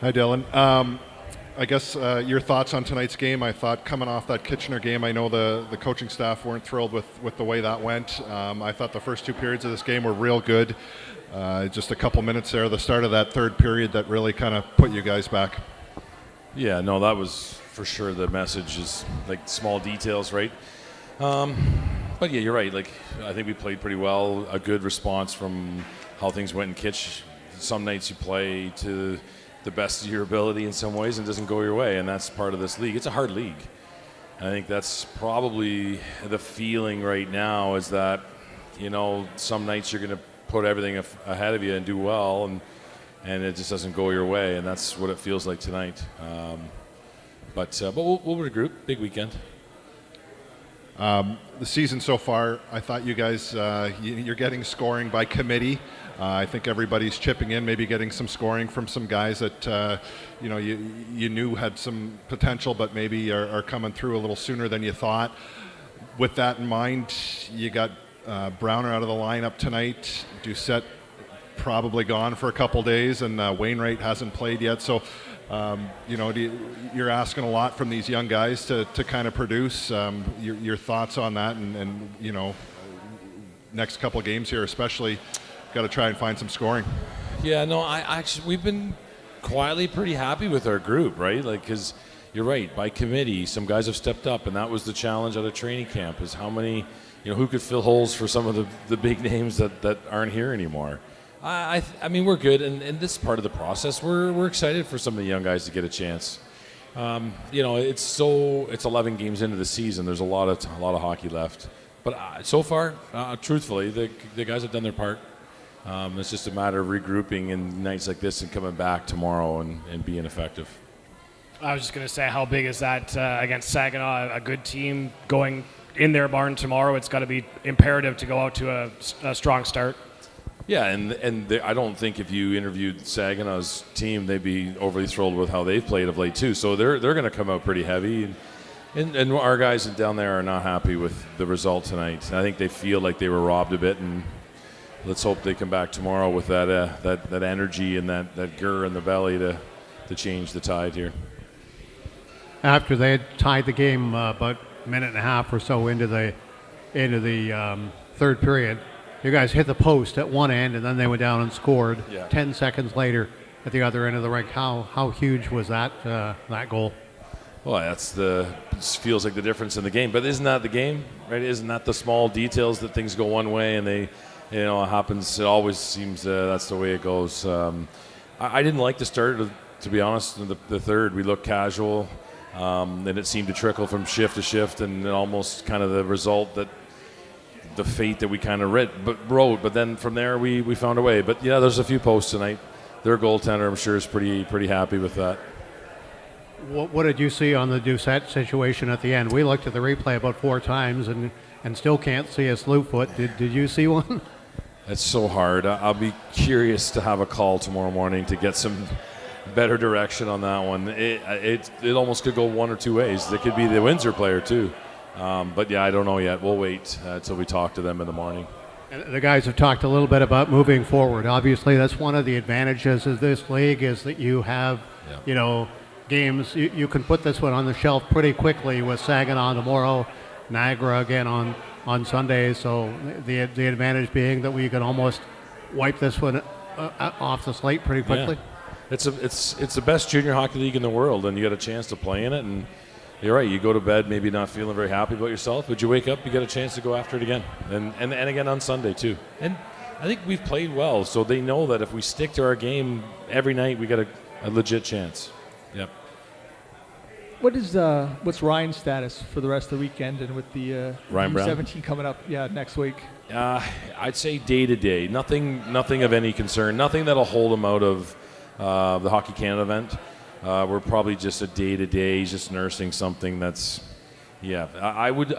Hi, Dylan. I guess your thoughts on tonight's game. I thought coming off that Kitchener game, I know the coaching staff weren't thrilled with the way that went. I thought the first two periods of this game were real good. Just a couple minutes there, the start of that third period, that really kind of put you guys back. Yeah, no, that was for sure the message, is like small details, right? But yeah, you're right. Like, I think we played pretty well. A good response from how things went in Kitch. Some nights you play to the best of your ability in some ways and it doesn't go your way, and that's part of this league. It's a hard league. And I think that's probably the feeling right now, is that, you know, some nights you're going to put everything ahead of you and do well, and it just doesn't go your way, and that's what it feels like tonight. But we'll regroup. Big weekend. The season so far, I thought you guys, you're getting scoring by committee. I think everybody's chipping in, maybe getting some scoring from some guys that you knew had some potential, but maybe are coming through a little sooner than you thought. With that in mind, you got Browner out of the lineup tonight. Doucette probably gone for a couple days, and Wainwright hasn't played yet. So, you're asking a lot from these young guys to kind of produce. Your thoughts on that, and next couple of games here, especially, got to try and find some scoring. Yeah, no, we've been quietly pretty happy with our group, right? Like, because you're right, by committee, some guys have stepped up, and that was the challenge at a training camp, is how many, who could fill holes for some of the big names that aren't here anymore. I mean, we're good, and this part of the process, we're excited for some of the young guys to get a chance. It's 11 games into the season. There's a lot of hockey left, but so far, truthfully, the guys have done their part. It's just a matter of regrouping in nights like this and coming back tomorrow and being effective. I was just going to say, how big is that against Saginaw? A good team going in their barn tomorrow. It's got to be imperative to go out to a strong start. Yeah, and I don't think if you interviewed Saginaw's team, they'd be overly thrilled with how they've played of late too. So they're going to come out pretty heavy, and our guys down there are not happy with the result tonight. And I think they feel like they were robbed a bit, and let's hope they come back tomorrow with that energy and that grr in the belly to change the tide here. After they had tied the game about a minute and a half or so into the third period, you guys hit the post at one end, and then they went down and scored 10 seconds later at the other end of the rink. How huge was that goal? Well, feels like the difference in the game. But isn't that the game, right? Isn't that the small details that things go one way and they, it happens? It always seems that's the way it goes. I didn't like the start, to be honest. In the third, we looked casual, and it seemed to trickle from shift to shift, and almost kind of the result that the fate that we kind of wrote. But then from there, we found a way. But yeah, there's a few posts tonight. Their goaltender, I'm sure, is pretty happy with that. What did you see on the Doucette situation at the end? We looked at the replay about 4 times and still can't see a slew foot. Did you see one? It's so hard. I'll be curious to have a call tomorrow morning to get some better direction on that one. It almost could go one or two ways. It could be the Windsor player too. But yeah, I don't know yet. We'll wait until we talk to them in the morning. And the guys have talked a little bit about moving forward. Obviously, that's one of the advantages of this league, is that you have, games. You can put this one on the shelf pretty quickly with Saginaw tomorrow, Niagara again on Sunday. So the advantage being that we can almost wipe this one off the slate pretty quickly. Yeah. It's the best junior hockey league in the world, and you get a chance to play in it. And you're right. You go to bed maybe not feeling very happy about yourself, but you wake up, you get a chance to go after it again, and again on Sunday too. And I think we've played well, so they know that if we stick to our game every night, we got a legit chance. Yep. What's Ryan's status for the rest of the weekend, and with the Ryan Brown? U17 coming up next week? I'd say day to day. Nothing of any concern. Nothing that'll hold him out of the Hockey Canada event. We're probably just a day-to-day. He's just nursing something that's, I would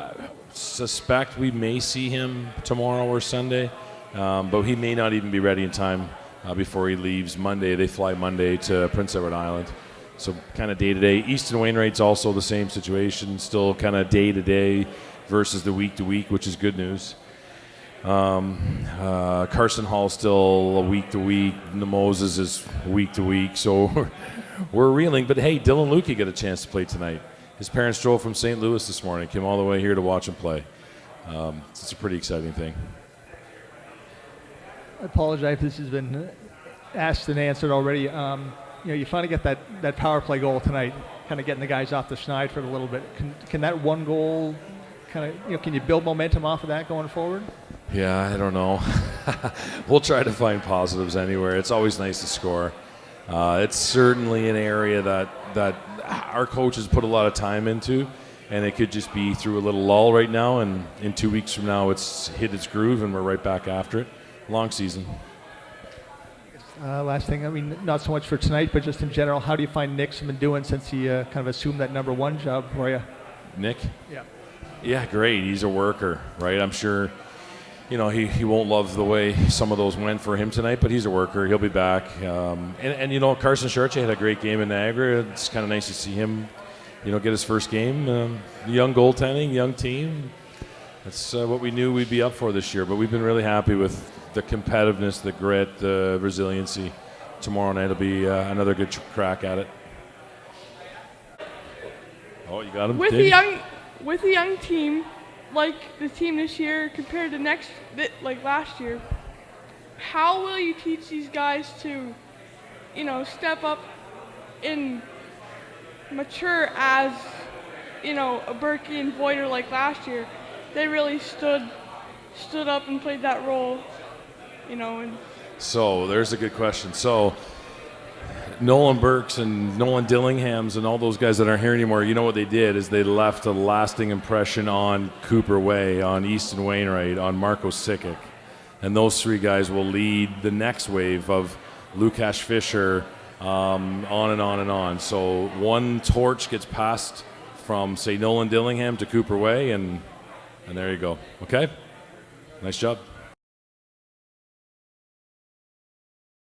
suspect we may see him tomorrow or Sunday, but he may not even be ready in time before he leaves Monday. They fly Monday to Prince Edward Island. So kind of day-to-day. Easton Wainwright's also the same situation, still kind of day-to-day versus the week-to-week, which is good news. Carson Hall's still a week-to-week. Moses is week-to-week. So we're reeling. But hey, Dylan Lukey got a chance to play tonight. His parents drove from St. Louis this morning, came all the way here to watch him play. It's a pretty exciting thing. I apologize if this has been asked and answered already. You finally get that power play goal tonight, kind of getting the guys off the schneid for a little bit. Can that one goal kind of, can you build momentum off of that going forward? Yeah, I don't know. We'll try to find positives anywhere. It's always nice to score. It's certainly an area that our coaches put a lot of time into, and it could just be through a little lull right now, and in 2 weeks from now it's hit its groove and we're right back after it. Long season. Last thing, I mean, not so much for tonight, but just in general, how do you find Nick's been doing since he kind of assumed that number one job for you? Nick? Yeah. Yeah, great. He's a worker, right? I'm sure, he won't love the way some of those went for him tonight, but he's a worker. He'll be back. And Carson Charche had a great game in Niagara. It's kind of nice to see him, get his first game. Young goaltending, young team. That's what we knew we'd be up for this year, but we've been really happy with the competitiveness, the grit, the resiliency. Tomorrow night will be another good crack at it. Oh, you got him? With a young team, like the team this year compared to last year, how will you teach these guys to, step up and mature as, a Berkey and Voider like last year? They really stood up and played that role, and So there's a good question. So Nolan Burks and Nolan Dillinghams and all those guys that aren't here anymore, what they did is they left a lasting impression on Cooper Way, on Easton Wainwright, on Marco Sikic. And those three guys will lead the next wave of Lukasz Fischer, on and on and on. So one torch gets passed from, say, Nolan Dillingham to Cooper Way, and there you go. Okay? Nice job.